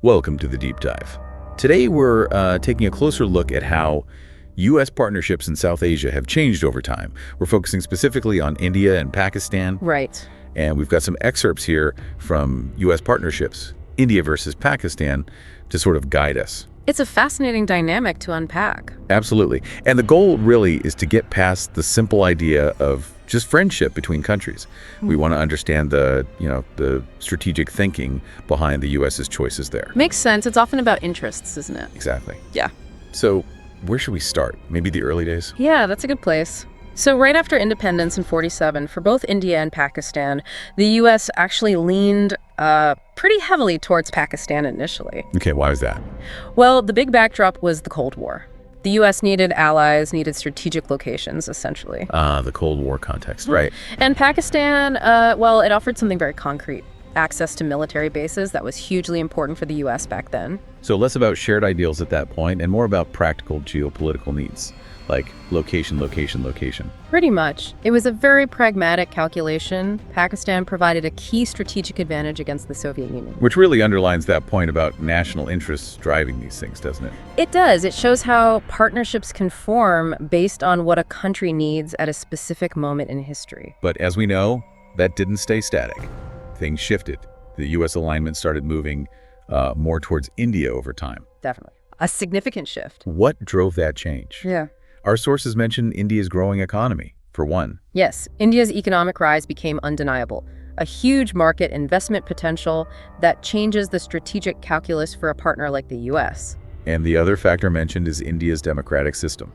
Welcome to the Deep Dive. Today we're taking a closer look at how U.S. partnerships in South Asia have changed over time. We're focusing specifically on India and Pakistan. Right. And we've got some excerpts here from U.S. partnerships, India versus Pakistan, to sort of guide us. It's a fascinating dynamic to unpack. Absolutely. And the goal really is to get past the simple idea of just friendship between countries. We want to understand the strategic thinking behind the U.S.'s choices there. Makes sense. It's often about interests, isn't it? Exactly. Yeah. So where should we start? Maybe the early days? Yeah, that's a good place. So right after independence in 1947, for both India and Pakistan, the U.S. actually leaned pretty heavily towards Pakistan initially. Okay, why was that? Well, the big backdrop was the Cold War. The U.S. needed allies, needed strategic locations, essentially. The Cold War context, right. And Pakistan, it offered something very concrete. Access to military bases that was hugely important for the U.S. back then. So less about shared ideals at that point and more about practical geopolitical needs, like location, location, location. Pretty much. It was a very pragmatic calculation. Pakistan provided a key strategic advantage against the Soviet Union. Which really underlines that point about national interests driving these things, doesn't it? It does. It shows how partnerships can form based on what a country needs at a specific moment in history. But as we know, that didn't stay static. Things shifted. The U.S. alignment started moving more towards India over time. Definitely. A significant shift. What drove that change? Yeah. Our sources mention India's growing economy, for one. Yes, India's economic rise became undeniable. A huge market investment potential that changes the strategic calculus for a partner like the U.S. And the other factor mentioned is India's democratic system.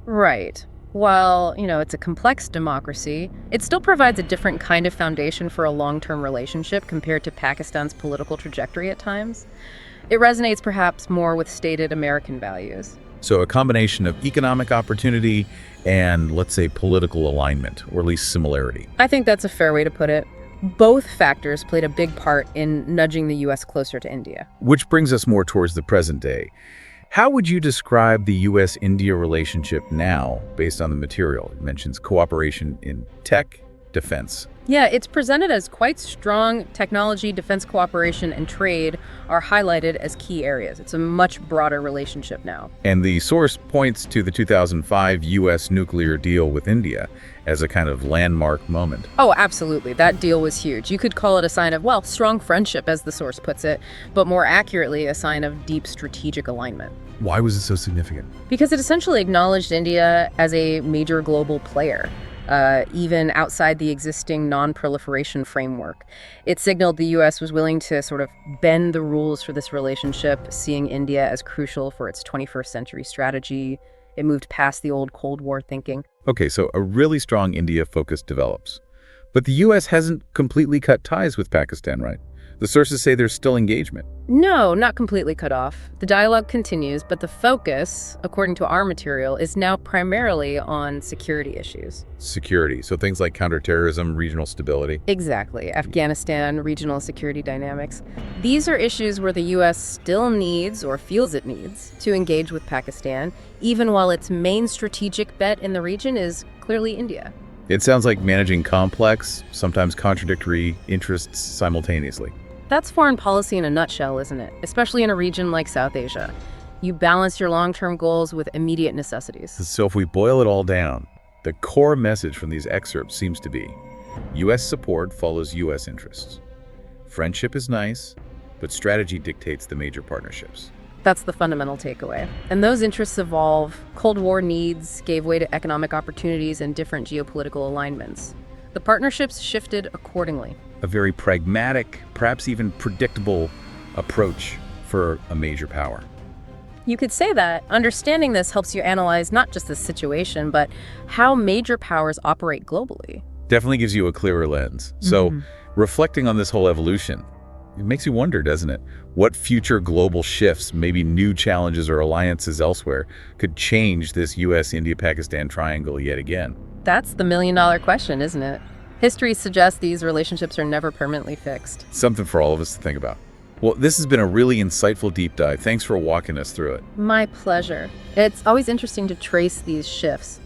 Right. While, it's a complex democracy, it still provides a different kind of foundation for a long-term relationship compared to Pakistan's political trajectory at times. It resonates perhaps more with stated American values. So a combination of economic opportunity and, let's say, political alignment, or at least similarity. I think that's a fair way to put it. Both factors played a big part in nudging the U.S. closer to India. Which brings us more towards the present day. How would you describe the U.S.-India relationship now, based on the material? It mentions cooperation in tech, defense. Yeah, it's presented as quite strong. Technology, defense cooperation, and trade are highlighted as key areas. It's a much broader relationship now. And the source points to the 2005 U.S. nuclear deal with India as a kind of landmark moment. Oh, absolutely. That deal was huge. You could call it a sign of, strong friendship, as the source puts it, but more accurately, a sign of deep strategic alignment. Why was it so significant? Because it essentially acknowledged India as a major global player. Even outside the existing non-proliferation framework. It signaled the U.S. was willing to sort of bend the rules for this relationship, seeing India as crucial for its 21st century strategy. It moved past the old Cold War thinking. Okay, so a really strong India focus develops. But the U.S. hasn't completely cut ties with Pakistan, right? The sources say there's still engagement. No, not completely cut off. The dialogue continues, but the focus, according to our material, is now primarily on security issues. Security, so things like counterterrorism, regional stability. Exactly. Afghanistan, regional security dynamics. These are issues where the U.S. still needs, or feels it needs, to engage with Pakistan, even while its main strategic bet in the region is clearly India. It sounds like managing complex, sometimes contradictory interests simultaneously. That's foreign policy in a nutshell, isn't it? Especially in a region like South Asia. You balance your long-term goals with immediate necessities. So if we boil it all down, the core message from these excerpts seems to be, U.S. support follows U.S. interests. Friendship is nice, but strategy dictates the major partnerships. That's the fundamental takeaway. And those interests evolve. Cold War needs gave way to economic opportunities and different geopolitical alignments. The partnerships shifted accordingly. A very pragmatic, perhaps even predictable approach for a major power. You could say that. Understanding this helps you analyze not just the situation, but how major powers operate globally. Definitely gives you a clearer lens. So reflecting on this whole evolution, it makes you wonder, doesn't it? What future global shifts, maybe new challenges or alliances elsewhere, could change this U.S.-India-Pakistan triangle yet again? That's the million-dollar question, isn't it? History suggests these relationships are never permanently fixed. Something for all of us to think about. Well, this has been a really insightful deep dive. Thanks for walking us through it. My pleasure. It's always interesting to trace these shifts.